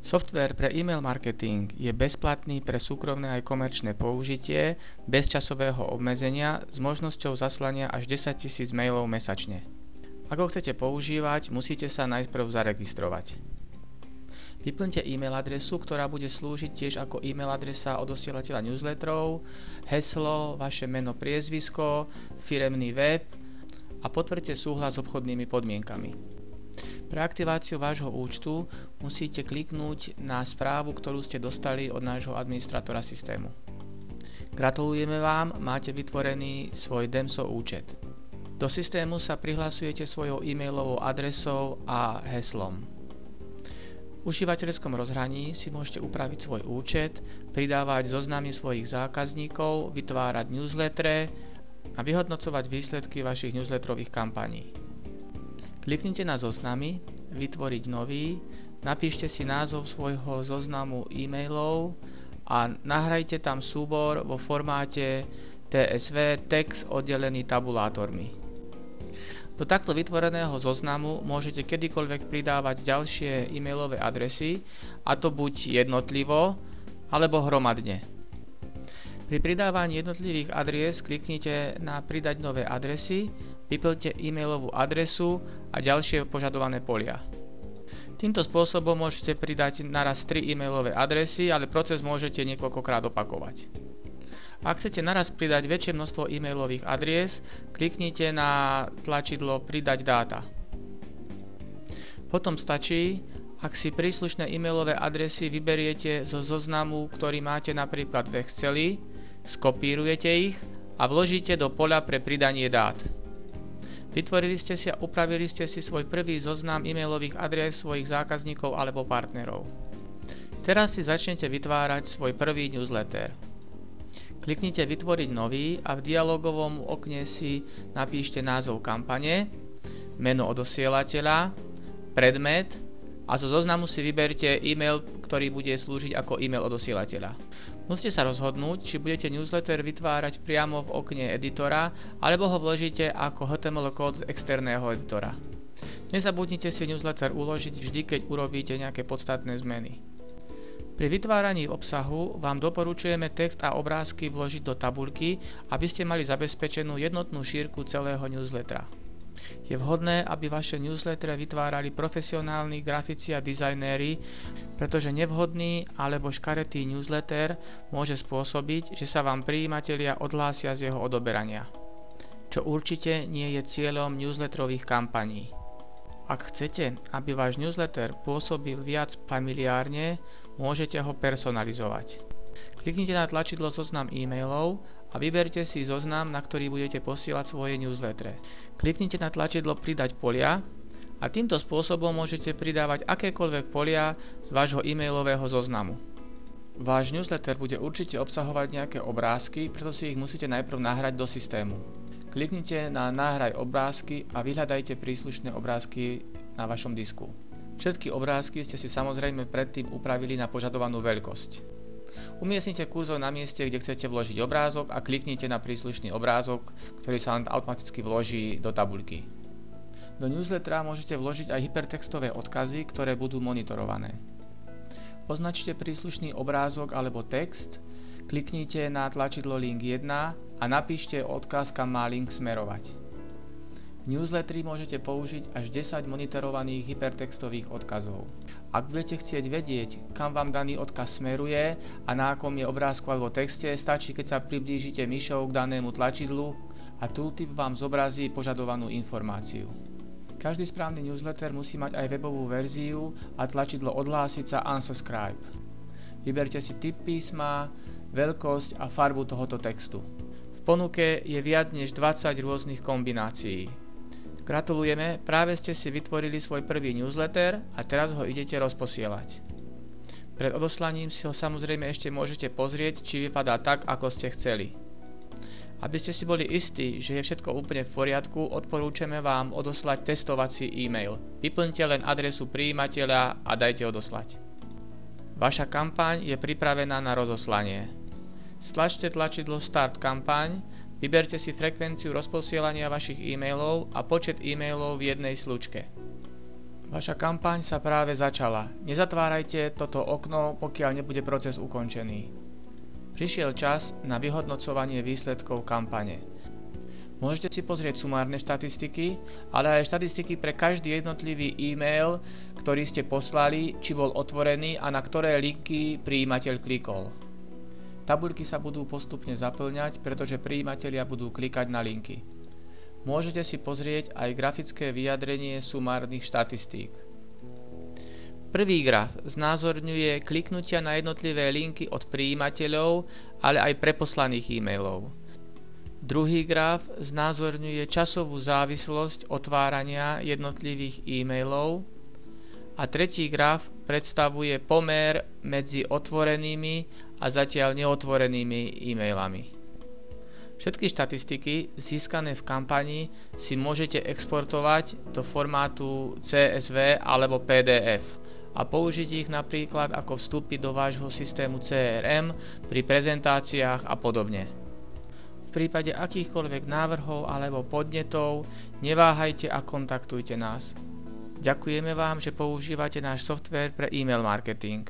Software pre e-mail marketing je bezplatný pre súkromné aj komerčné použitie bez časového obmedzenia s možnosťou zaslania až 10 000 mailov mesačne. Ak ho chcete používať, musíte sa najprv zaregistrovať. Vyplňte e-mail adresu, ktorá bude slúžiť tiež ako e-mail adresa odosielateľa newsletterov, heslo, vaše meno, priezvisko, firemný web a potvrďte súhlas s obchodnými podmienkami. Pre aktiváciu vášho účtu musíte kliknúť na správu, ktorú ste dostali od nášho administrátora systému. Gratulujeme vám, máte vytvorený svoj DEMSO účet. Do systému sa prihlasujete svojou e-mailovou adresou a heslom. V užívateľskom rozhraní si môžete upraviť svoj účet, pridávať zoznamy svojich zákazníkov, vytvárať newslettere a vyhodnocovať výsledky vašich newsletterových kampaní. Kliknite na zoznamy, vytvoriť nový, napíšte si názov svojho zoznamu e-mailov a nahrajte tam súbor vo formáte TSV text oddelený tabulátormi. Do takto vytvoreného zoznamu môžete kedykoľvek pridávať ďalšie e-mailové adresy, a to buď jednotlivo alebo hromadne. Pri pridávaní jednotlivých adries kliknite na pridať nové adresy, vyplňte e-mailovú adresu a ďalšie požadované polia. Týmto spôsobom môžete pridať naraz 3 e-mailové adresy, ale proces môžete niekoľkokrát opakovať. Ak chcete naraz pridať väčšie množstvo e-mailových adries, kliknite na tlačidlo Pridať dáta. Potom stačí, ak si príslušné e-mailové adresy vyberiete zo zoznamu, ktorý máte napríklad v Exceli, skopírujete ich a vložíte do poľa pre pridanie dát. Vytvorili ste si a upravili ste si svoj prvý zoznam e-mailových adries svojich zákazníkov alebo partnerov. Teraz si začnete vytvárať svoj prvý newsletter. Kliknite Vytvoriť nový a v dialogovom okne si napíšte názov kampane, meno odosielateľa, predmet a zo zoznamu si vyberte e-mail, ktorý bude slúžiť ako e-mail odosielateľa. Musíte sa rozhodnúť, či budete newsletter vytvárať priamo v okne editora, alebo ho vložíte ako HTML kód z externého editora. Nezabudnite si newsletter uložiť vždy, keď urobíte nejaké podstatné zmeny. Pri vytváraní obsahu vám doporučujeme text a obrázky vložiť do tabuľky, aby ste mali zabezpečenú jednotnú šírku celého newslettera. Je vhodné, aby vaše newslettere vytvárali profesionálni grafici a dizajnéri, pretože nevhodný alebo škaredý newsletter môže spôsobiť, že sa vám prijímatelia odhlásia z jeho odoberania, čo určite nie je cieľom newsletterových kampaní. Ak chcete, aby váš newsletter pôsobil viac familiárne, môžete ho personalizovať. Kliknite na tlačidlo Zoznam e-mailov a vyberte si zoznam, na ktorý budete posielať svoje newslettere. Kliknite na tlačidlo Pridať polia a týmto spôsobom môžete pridávať akékoľvek polia z vášho e-mailového zoznamu. Váš newsletter bude určite obsahovať nejaké obrázky, preto si ich musíte najprv nahrať do systému. Kliknite na Nahraj obrázky a vyhľadajte príslušné obrázky na vašom disku. Všetky obrázky ste si samozrejme predtým upravili na požadovanú veľkosť. Umiestnite kurzor na mieste, kde chcete vložiť obrázok a kliknite na príslušný obrázok, ktorý sa automaticky vloží do tabuľky. Do newslettera môžete vložiť aj hypertextové odkazy, ktoré budú monitorované. Označte príslušný obrázok alebo text, kliknite na tlačidlo Link 1 a napíšte odkaz, kam má link smerovať. V newsletteri môžete použiť až 10 monitorovaných hypertextových odkazov. Ak budete chcieť vedieť, kam vám daný odkaz smeruje a na akom je obrázku alebo texte, stačí, keď sa priblížite myšou k danému tlačidlu a tooltip vám zobrazí požadovanú informáciu. Každý správny newsletter musí mať aj webovú verziu a tlačidlo Odhlásiť sa Unsubscribe. Vyberte si typ písma, veľkosť a farbu tohoto textu. V ponuke je viac než 20 rôznych kombinácií. Gratulujeme, práve ste si vytvorili svoj prvý newsletter a teraz ho idete rozposielať. Pred odoslaním si ho samozrejme ešte môžete pozrieť, či vypadá tak, ako ste chceli. Aby ste si boli istí, že je všetko úplne v poriadku, odporúčame vám odoslať testovací e-mail. Vyplňte len adresu prijímateľa a dajte odoslať. Vaša kampaň je pripravená na rozoslanie. Stlačte tlačidlo Start kampaň, vyberte si frekvenciu rozposielania vašich e-mailov a počet e-mailov v jednej slučke. Vaša kampaň sa práve začala. Nezatvárajte toto okno, pokiaľ nebude proces ukončený. Prišiel čas na vyhodnocovanie výsledkov kampane. Môžete si pozrieť sumárne štatistiky, ale aj štatistiky pre každý jednotlivý e-mail, ktorý ste poslali, či bol otvorený a na ktoré linky prijímateľ klikol. Tabuľky sa budú postupne zaplňať, pretože prijímatelia budú klikať na linky. Môžete si pozrieť aj grafické vyjadrenie sumárnych štatistík. Prvý graf znázorňuje kliknutia na jednotlivé linky od prijímateľov, ale aj preposlaných e-mailov. Druhý graf znázorňuje časovú závislosť otvárania jednotlivých e-mailov a tretí graf predstavuje pomer medzi otvorenými a zatiaľ neotvorenými e-mailami. Všetky štatistiky získané v kampani si môžete exportovať do formátu CSV alebo PDF a použiť ich napríklad ako vstupy do vášho systému CRM pri prezentáciách a podobne. V prípade akýchkoľvek návrhov alebo podnetov neváhajte a kontaktujte nás. Ďakujeme vám, že používate náš softvér pre e-mail marketing.